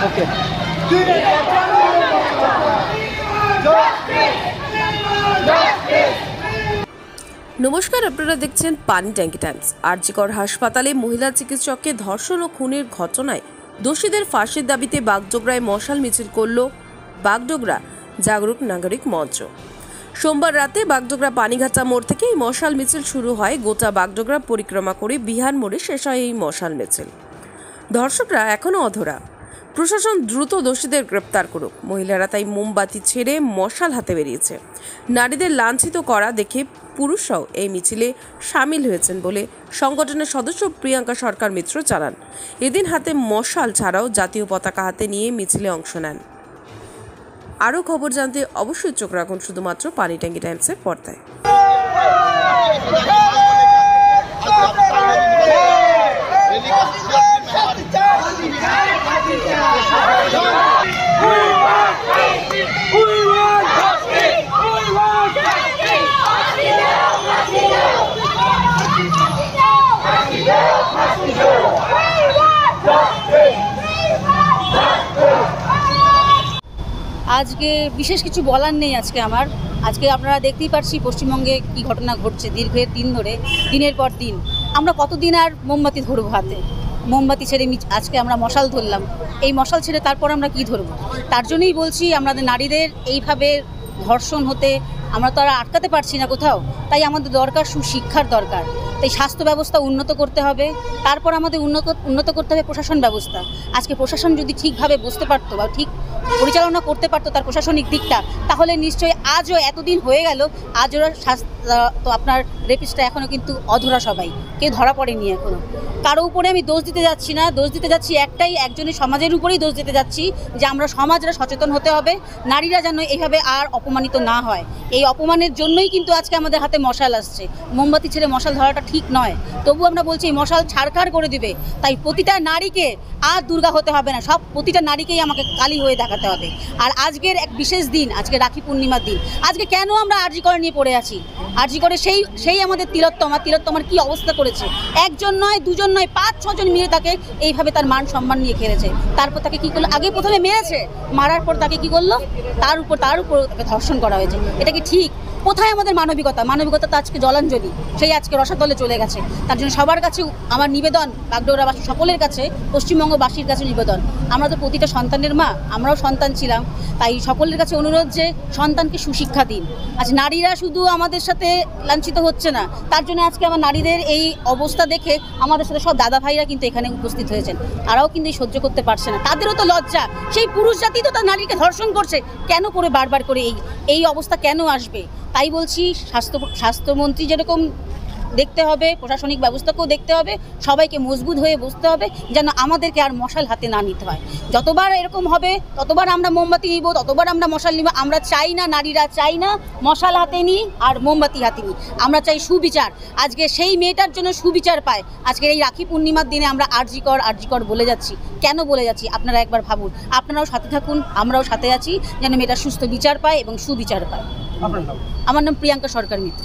ওকে। নমস্কার, আপনারা দেখছেন পানি ট্যাঙ্কি টাইমস। আরজিকর হাসপাতালে মহিলা চিকিৎসককে ধর্ষণ ও খুনের ঘটনায় দোষীদের ফাঁসির দাবিতে বাগডোগরায় মশাল মিছিল করল বাগডোগরা জাগরুক নাগরিক মঞ্চ। সোমবার রাতে বাগডোগরা পানিঘাটা মোড় থেকে এই মশাল মিছিল শুরু হয়। গোটা বাগডোগরা পরিক্রমা করে বিহার মোড়ে শেষ হয় এই মশাল মিছিল। ধর্ষকরা এখনও অধরা, প্রশাসন দ্রুত দোষীদের গ্রেপ্তার করুক। মহিলারা তাই মোমবাতি ছেড়ে মশাল হাতে বেরিয়েছে। নারীদের লাঞ্ছিত করা দেখে পুরুষরাও এই মিছিলে সামিল হয়েছেন বলে সংগঠনের সদস্য প্রিয়াঙ্কা সরকার মিত্র জানান। এদিন হাতে মশাল ছাড়াও জাতীয় পতাকা হাতে নিয়ে মিছিলে অংশ নেন। আরও খবর জানতে অবশ্যই চোখ রাখুন শুধুমাত্র পানি ট্যাঙ্কি টাইমসের পর্দায়। আজকে বিশেষ কিছু বলার নেই। আজকে আপনারা দেখতেই পাচ্ছি পশ্চিমবঙ্গে কি ঘটনা ঘটছে। দীর্ঘের দিন ধরে, দিনের পর দিন আমরা কতদিন আর মোমবাতি ধরবো হাতে? মোমবাতি ছেড়ে আজকে আমরা মশাল ধরলাম। এই মশাল ছেড়ে তারপর আমরা কি ধরবো? তার জন্যই বলছি, আমাদের নারীদের এইভাবে ধর্ষণ হতে আমরা তো আর আটকাতে পারছি না কোথাও। তাই আমাদের দরকার সুশিক্ষার দরকার। তাই স্বাস্থ্য ব্যবস্থা উন্নত করতে হবে, তারপর আমাদের উন্নত করতে হবে প্রশাসন ব্যবস্থা। আজকে প্রশাসন যদি ঠিকভাবে বুঝতে পারতো বা ঠিক পরিচালনা করতে পারতো তার প্রশাসনিক দিকটা, তাহলে নিশ্চয়ই আজও এতদিন হয়ে গেল, আজও তো আপনার রেপিস্টটা এখনও কিন্তু অধরা, সবাই কেউ ধরা পড়েনি এখনও। কারো উপরে আমি দোষ দিতে যাচ্ছি না, দোষ দিতে যাচ্ছি একজনের সমাজের উপরেই দোষ দিতে যাচ্ছি যে আমরা সমাজরা সচেতন হতে হবে, নারীরা যেন এইভাবে আর অপমানিত না হয়। এই অপমানের জন্যই কিন্তু আজকে আমাদের হাতে মশাল আসছে। মোমবাতি ছেড়ে মশাল ধরাটা ঠিক নয়, তবু আমরা বলছি এই মশাল ছাড়খাড় করে দিবে। তাই প্রতিটা নারীকে আর দুর্গা হতে হবে না, প্রতিটা নারীকেই আমাকে কালী হয়ে দেখাতে হবে। আর আজকের এক বিশেষ দিন, আজকে রাখি পূর্ণিমার দিন। আজকে কেন আমরা আরজিকর নিয়ে পড়ে আছি? আরজিকরে সেই আমাদের তিলোত্তমার কি অবস্থা করেছে? একজন নয়, দুজন নয়, 5-6 জন মিলে তাকে এইভাবে তার মান সম্মান নিয়ে খেলেছে। তারপর তাকে কি করলো? আগে প্রথমে মেরেছে, মারার পর তাকে কি করলো? তার উপর তাকে ধর্ষণ করা হয়েছে। এটা কি ঠিক? কোথায় আমাদের মানবিকতা তো আজকে জলাঞ্জলি, সেই আজকে রসাতলে চলে গেছে। তার জন্য সবার কাছে আমার নিবেদন, বাগডোগরাবাসী সকলের কাছে, পশ্চিমবঙ্গবাসীর কাছে নিবেদন, আমরা তো প্রতিটা সন্তানের মা, আমরাও সন্তান ছিলাম। তাই সকলের কাছে অনুরোধ যে সন্তানকে সুশিক্ষা দিন। আজ নারীরা শুধু আমাদের সাথে লাঞ্ছিত হচ্ছে না, তার জন্য আজকে আমার নারীদের এই অবস্থা দেখে আমাদের সাথে সব দাদা ভাইরা কিন্তু এখানে উপস্থিত হয়েছেন। তারাও কিন্তু সহ্য করতে পারছে না, তাদেরও তো লজ্জা। সেই পুরুষ জাতি তো তার নারীকে ধর্ষণ করছে, কেন করে বারবার করে এই অবস্থা কেন আসবে? তাই বলছি, স্বাস্থ্যমন্ত্রী যেরকম দেখতে হবে, প্রশাসনিক ব্যবস্থাকেও দেখতে হবে, সবাইকে মজবুত হয়ে বসতে হবে যেন আমাদেরকে আর মশাল হাতে না নিতে হয়। যতবার এরকম হবে ততবার আমরা মোমবাতি নিব, ততবার আমরা মশাল নিব। আমরা চাই না, নারীরা চাই না মশাল হাতে নিই আর মোমবাতি হাতে নিই। আমরা চাই সুবিচার। আজকে সেই মেয়েটার জন্য সুবিচার পায়। আজকে এই রাখি পূর্ণিমার দিনে আমরা আরজিকর বলে যাচ্ছি। কেন বলে যাচ্ছি আপনারা একবার ভাবুন। আপনারাও সাথে থাকুন, আমরাও সাথে আছি, যেন মেয়েটা সুস্থ বিচার পায় এবং সুবিচার পায়। আমার নাম প্রিয়াঙ্কা সরকার মিত্র।